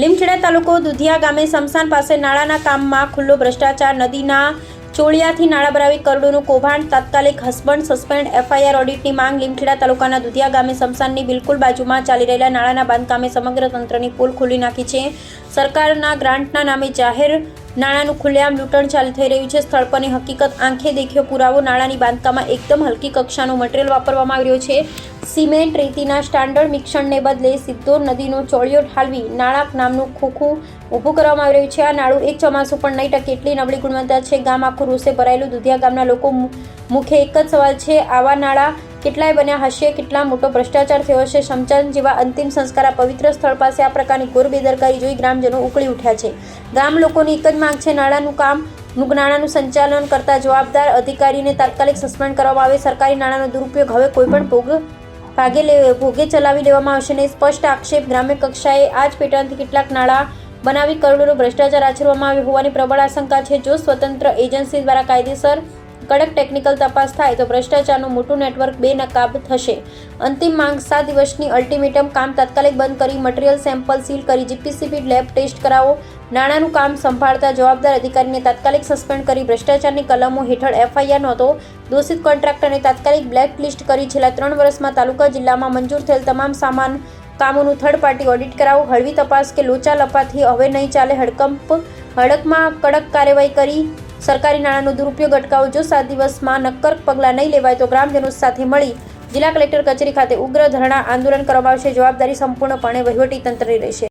લીમખેડા તાલુકો દુધિયા ગામે સમસાન પાસે નાળાના કામમાં ખુલ્લો ભ્રષ્ટાચાર, નદીના ચોળિયાથી નાળા ભરાવી કરોડોનું કૌભાંડ, તાત્કાલિક હસબન્ડ સસ્પેન્ડ, એફઆઈઆર ઓડિટની માંગ. લીમખેડા તાલુકાના દુધિયા ગામે સમસાનની બિલકુલ બાજુમાં ચાલી રહેલા નાળાના બાંધકામે સમગ્ર તંત્રની પોલ ખોલી નાખી છે. સરકારના ગ્રાન્ટના નામે જાહેર નાણાંનું ખુલ્લેઆમ લૂંટણ ચાલુ થઈ રહ્યું છે. સ્થળ પરની હકીકત આંખે દેખ્યો પુરાવો. નાળાની બાંધકામમાં એકદમ હલકી કક્ષાનું મટીરિયલ વાપરવામાં આવી રહ્યું છે. સિમેન્ટ રેતીના સ્ટાન્ડર્ડ મિશ્રણને બદલે સીધો નદીનો ચોળિયો ઠાલવી નાળા નામનું ખોખું ઊભું કરવામાં આવી રહ્યું છે. આ નાળું એક ચોમાસું પણ નહીં ટકે એટલી નબળી ગુણવત્તા છે. ગામ આખું રોષે ભરાયેલું. દુધિયા ગામના લોકો મુખે એક જ સવાલ છે, આવા નાળા કેટલાય બન્યા હશે? કેટલા મોટો ભ્રષ્ટાચાર થયો હશે? શમશાન જેવા અંતિમ સંસ્કાર આ પવિત્ર સ્થળ પાસે આ પ્રકારની ઘોર બેદરકારી જોઈ ગ્રામજનો ઉકળી ઉઠ્યા છે. ગામ લોકોની એક જ માંગ છે, નાણાંનું સંચાલન કરતા જવાબદાર અધિકારીને તાત્કાલિક સસ્પેન્ડ કરવામાં આવે. સરકારી નાણાંનો દુરુપયોગ હવે કોઈપણ ભોગે ચલાવી લેવામાં આવશે નહીં. સ્પષ્ટ આક્ષેપ. ગ્રામ્ય કક્ષાએ આ જ પેટર્નથી કેટલાક નાણાં બનાવી કરોડોનો ભ્રષ્ટાચાર આચરવામાં આવ્યો હોવાની પ્રબળ આશંકા છે. જો સ્વતંત્ર એજન્સી દ્વારા કાયદેસર કડક ટેકનિકલ તપાસ થાય તો ભ્રષ્ટાચારનું મોટું નેટવર્ક બેનકાબ થશે. અંતિમ માંગ 7 દિવસની અલ્ટિમેટમ. કામ તાત્કાલિક બંધ કરી મટીરિયલ સેમ્પલ સીલ કરી જીપીસીબી લેબ ટેસ્ટ કરાવો. નાણાંનું કામ સંભાળતા જવાબદાર અધિકારીને તાત્કાલિક સસ્પેન્ડ કરી ભ્રષ્ટાચારની કલમો હેઠળ એફઆઈઆર નોંધો. દોષિત કોન્ટ્રાક્ટરને તાત્કાલિક બ્લેક લિસ્ટ કરી છેલ્લા 3 વર્ષમાં તાલુકા જિલ્લામાં મંજૂર થયેલ તમામ સામાન કામોનું થર્ડ પાર્ટી ઓડિટ કરાવો. હળવી તપાસ કે લોચા લપાથી હવે નહીં ચાલે. હડકમાં કડક કાર્યવાહી કરી સરકારી નાણાંનો દુરુપયોગ અટકાવો. જો 7 દિવસમાં નક્કર પગલાં નહીં લેવાય તો ગ્રામજનો સાથે મળી જિલ્લા કલેક્ટર કચેરી ખાતે ઉગ્ર ધરણા આંદોલન કરવામાં આવશે. જવાબદારી સંપૂર્ણપણે વહીવટી તંત્રની રહેશે.